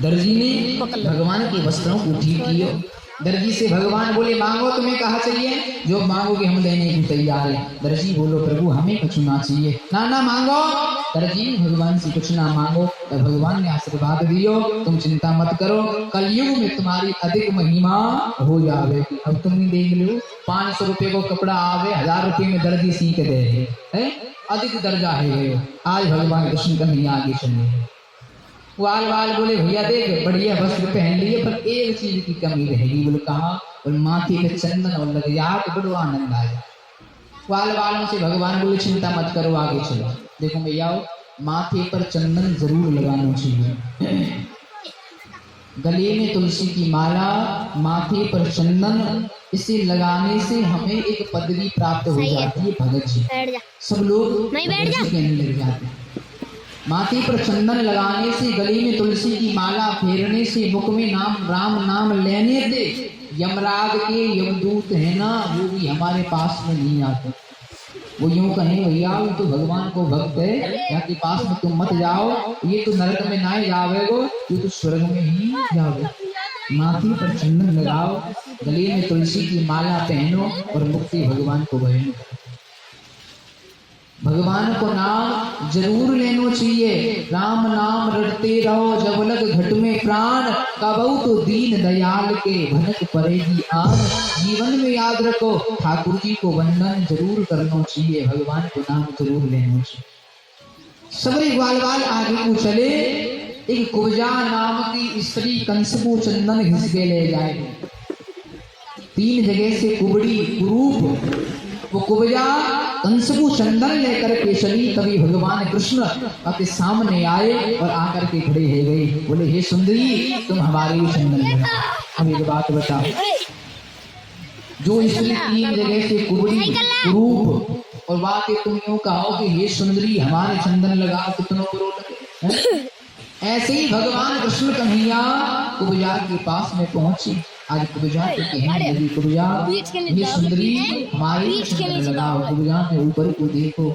दर्जी ने भगवान के वस्त्रों को ठीक किया। दर्जी से भगवान बोले मांगो तुम्हें कहा चाहिए, जो मांगोगे हम देने को तैयार है। दर्जी बोलो प्रभु हमें कुछ ना चाहिए, ना मांगो। दर्जी भगवान से कुछ ना मांगो, तो भगवान ने आशीर्वाद दियो तुम चिंता मत करो, कलयुग में तुम्हारी अधिक महिमा हो जावे। अब तुमने देख लो 500 रुपये को कपड़ा आवे 1000 रुपये में दर्जी सीख दे है, अधिक दर्जा है। आज भगवान कृष्ण कहीं आगे चले। वाल वाल बोले भैया देख बढ़िया वस्त्र पहन लिए, पर एक चीज की कमी रहेगी। बोले कहा? बोले माथे में चंदन और लग जाए तो बड़ो आनंद आया। वाल वालों से भगवान बोले चिंता मत करो आगे चलो। देखो भैया माथे पर चंदन जरूर लगाना चाहिए, गले में तुलसी की माला, माथे पर चंदन, इसे लगाने से हमें एक पदवी प्राप्त हो जाती है भगत जी। सब लोग कहने लग जाते हैं। माथे पर चंदन लगाने से, गले में तुलसी की माला फेरने से, मुख में नाम राम नाम लेने से यमराज के यमदूत है ना वो भी हमारे पास में नहीं आते। वो यूं कहें भैया वो तो भगवान को भक्त है, यहाँ के पास में तुम मत जाओ, ये तो नरक में ना जावेगो, ये तो स्वर्ग में ही जाओगे। माथे पर चंदन लगाओ, गले में तुलसी की माला पहनो और मुक्ति भगवान को बहनो। भगवान को नाम जरूर लेना चाहिए। राम नाम रटते रहो जब लग घट में प्राण, कबहू तो दीन दयाल के भनक पड़ेगी आन। जीवन में याद रखो ठाकुर जी को वंदन जरूर करना चाहिए, भगवान को नाम जरूर लेना चाहिए। सबरे ग्वाल वाल आगे को चले। एक कुब्जा नाम की स्त्री कंस को चंदन घिस के ले जाए। 3 जगह से कुबड़ी कुरूप वो कुब्जा कंस को चंदन लेकर के चली। तभी भगवान कृष्ण आपके सामने आए और आकर के खड़े हो गए। बोले हे सुंदरी तुम हमारे लिए चंदन लगा। अब एक बात बताओ, जो स्त्री 3 जगह से कुबड़ी कुरूप और बात तुम यूं कहो कि हे सुंदरी हमारे चंदन लगा, कितनों को लगे। ऐसे ही भगवान कृष्ण कन्हैया कुब्जा के पास में पहुंचे। आज कुब्जा के कहने लगी कुब्जा ये सुंदरी हमारी चंदन लगाओ। कुब्जा के ऊपर को देखो,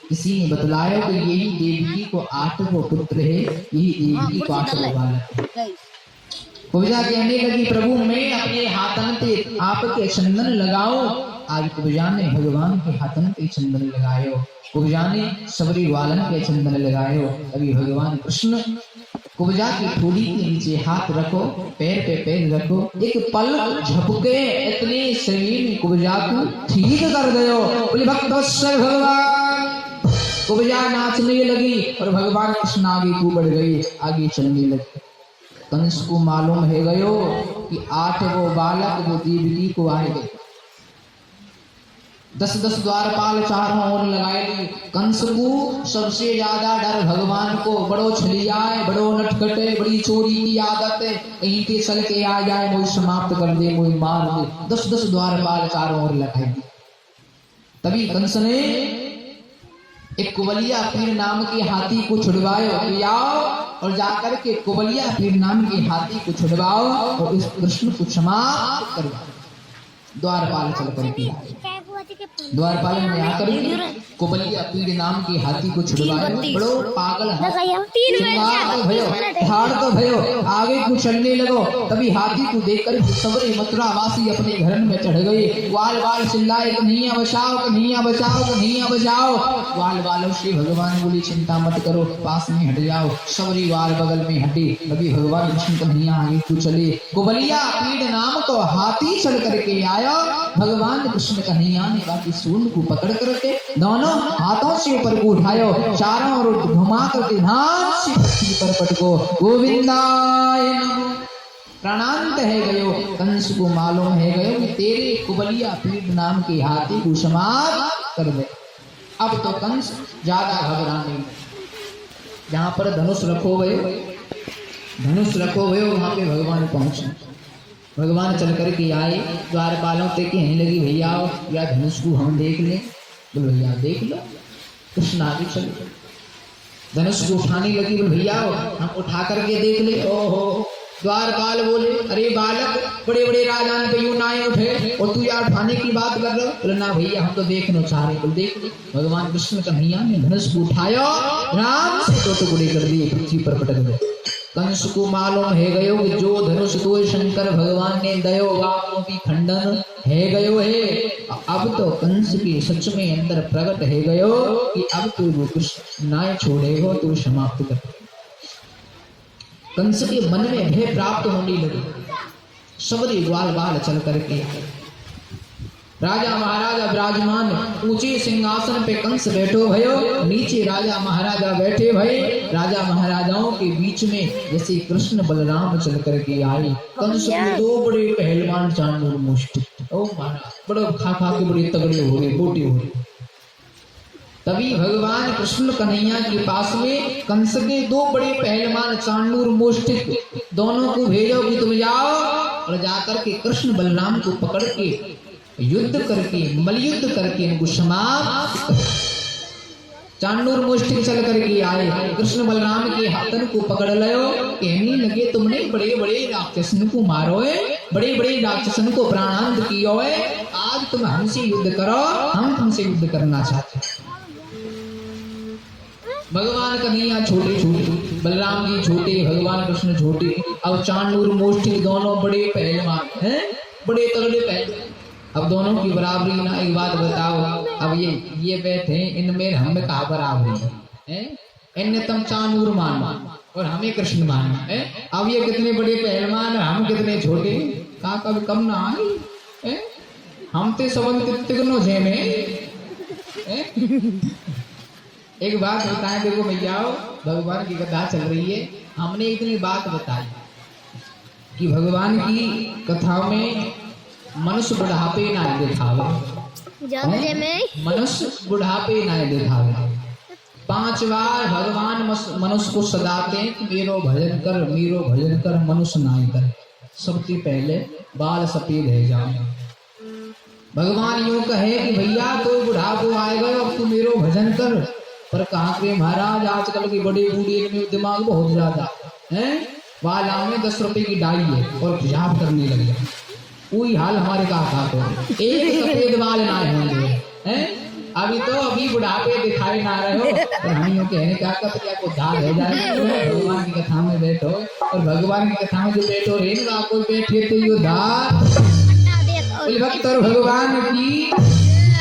किसी ने बतलाया कि यही देवकी को 8 पुत्र है, यही देवकी को 8 बालक है। कुब्जा कहने लगी प्रभु मैं अपने हाथन पे आपके चंदन लगाओ। आज कुब्जा ने भगवान के हाथन पे चंदन लगायो, कुब्जा ने सबरी वालन के चंदन लगायो। अभी भगवान कृष्ण कुब्जा की ठोड़ी के नीचे हाथ रखो, पैर पे पैर रखो, एक पल झपके इतने शरीर में कुब्जा को ठीक कर दो। बोले भक्तवत्सल भगवान। कुब्जा नाचने लगी और भगवान कृष्ण आगे को बढ़ गए, आगे चलने लगे। कंस को मालूम है गयो कि 8 वो बालक वो देवकी को आए गए। 10-10 द्वारपाल चारों ओर लगाए ली। कंस को सबसे ज्यादा डर भगवान को, बड़ो छलियाए, बड़ो नटखटे, बड़ी चोरी की आदत है, कहीं के चल के आ जाए मुझे समाप्त कर दे, मुझे मार दे। 10-10 द्वारपाल चारों ओर लगाए दी। तभी कंस ने एक कुबलिया पीर नाम के हाथी को छुड़वायो कि आओ और जाकर के कुबलिया पीर नाम के हाथी को छुड़वाओ और इस कृष्ण को समाप्त करवाओ। द्वारपाल चल करके द्वारपाल ने आकर कुबलिया पीर नाम के हाथी को छुड़वाया। बड़ो पागल तो भयो आगे को चलने लगो। तभी हाथी को देखकर सबरे मथुरा वासी अपने घर में चढ़ गए। वाल वाल चिल्लाए कन्हैया बचाओ कन्हैया बचाओ कन्हैया बचाओ। वाल वालों से भगवान बोली चिंता मत करो, पास में हट जाओ। सबरी वाल बगल में हटे। तभी भगवान कृष्ण कन्हैया आगे को चले। कुबलिया पीर नाम को हाथी चल करके आया। भगवान कृष्ण कन्हैया ने बाकी सूंड को पकड़ करके दोनों हाथों से ऊपर को उठायो, चारों ओर घुमा करके ध्यान से धरती पर पटको गोविंदाय नमो। प्राणांत है गयो। कंस को मालूम है गयो कि तेरे कुबलिया पीर नाम के हाथी को समाप्त कर दे। अब तो कंस ज्यादा घबराने लगे। जहां पर धनुष रखो गए वहां पे भगवान पहुंचे। भगवान चल कर के आए। द्वारपालों से कहने लगी भैया या धनुष को हम देख ले। तो भैया देख लो। कृष्ण आगे चले, धनुष को उठाने लगी। बोले भैया हम उठा करके देख ले। ओहो। द्वारपाल बोले अरे बालक बड़े बड़े राजान पे यूं ना उठे और तू यार उठाने की बात कर रहे हो। बोले ना भैया हम तो देखना चाह रहे। बोले देख ले। भगवान कृष्ण कन्हैया ने धनुष को उठाया, राम से 2 टुकड़े कर दिए, पृथ्वी पर पटक गए। कंस को मालूम है गयो कि जो धनुष तो शंकर भगवान ने दयो वाकों की खंडन है गयो है। अब तो कंस के सच में अंदर प्रकट है गयो कि अब तू वो कृष्ण ना छोड़ेगो तो समाप्त कर। कंस के मन में भय प्राप्त होने लगे। सबरी ग्वाल बाल चल करके राजा महाराजा विराजमान, ऊंचे सिंहासन पे कंस बैठो भयो, नीचे राजा महाराजा बैठे भय। राजा महाराजाओं के बीच में जैसे कृष्ण बलराम चल करके आए। कंस को दो बड़े पहलवान चांडूर मुष्ट, ओ महाराज बड़े खा खा के बड़े तगड़े हो गए, मोटे हो गए। तभी भगवान कृष्ण कन्हैया के पास में कंस के दो बड़े पहलवान चांडूर मुष्टिक दोनों को भेजो कि तुम जाओ और जाकर के कृष्ण बलराम को पकड़ के युद्ध करके मलयुद्ध करके इनको समाप्त करो। चांडूर मुष्टिक चल करके आए, कृष्ण बलराम के हाथन को पकड़ लो, कहने लगे तुमने बड़े बड़े राक्षसन को मारो है, बड़े बड़े राक्षसन को प्राणांत किया है, आज तुम हमसे युद्ध करो, हम तुमसे युद्ध करना चाहते हैं। भगवान कन्हैया छोटे छोटे, बलराम जी छोटे, भगवान कृष्ण छोटे, अब चांडूर मुष्टिक दोनों बड़े पहलवान हैं, बड़े तगड़े पहलवान। अब दोनों की बराबरी ना। एक बात बताओ, अब ये बैठे इनमें हम कहा बराबरी है? इन्हें तुम चांडूर मानो और हमें कृष्ण मानो है। अब ये कितने बड़े पहलवान, हम कितने छोटे, कहा कभी कम ना आए। हम तो सबन तिगनो जे में। एक बात बताएं, देखो भैया भगवान की कथा चल रही है, हमने इतनी बात बताई कि भगवान की कथा में मनुष्य बुढ़ापे ना दिखावे, मनुष्य बुढ़ापे ना दिखावे। 5 बार भगवान मनुष्य को सदाते हैं कि मेरो भजन कर, मेरो भजन कर, मनुष्य ना कर। सबसे पहले बाल सफेद है जाए। भगवान यूं कहे कि भैया तो बुढ़ापो आएगा, अब तू मेरो भजन कर। पर कहा के महाराज आजकल के बड़े बूढ़े में दिमाग बहुत ज्यादा है, वाला में 10 रुपए की डाली है और पेशाब करने लग जाए। वही हाल हमारे का था, तो एक सफेद बाल ना होंगे हैं। अभी बुढ़ापे दिखाई ना रहे हो, तो हम यूं कहने का क्या को धार है जाए। भगवान की कथा में बैठो और भगवान की कथा में जो बैठो रेणुका कोई बैठे तो यो धार भक्त और भगवान की।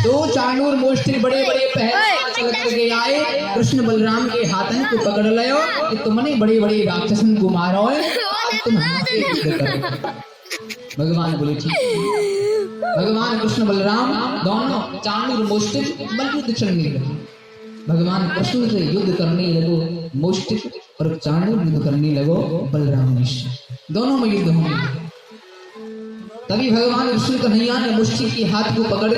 दो चांडूर मुष्टिक बड़े बड़े पहलवान चल करके आए, कृष्ण बलराम के हाथन को पकड़ लियो कि तुमने बड़े बड़े राक्षसन को मारो है, अब तुम हमसे युद्ध करो। भगवान बोले ठीक। भगवान कृष्ण बलराम दोनों चांडूर मुष्टिक मलयुद्ध चलने लगे। भगवान कृष्ण से युद्ध करने लगो मुष्टिक और चांडूर युद्ध करने लगो बलराम जी, दोनों में युद्ध होने लगे। तभी भगवान कृष्ण कन्हैया ने मुष्टिक के हाथ को पकड़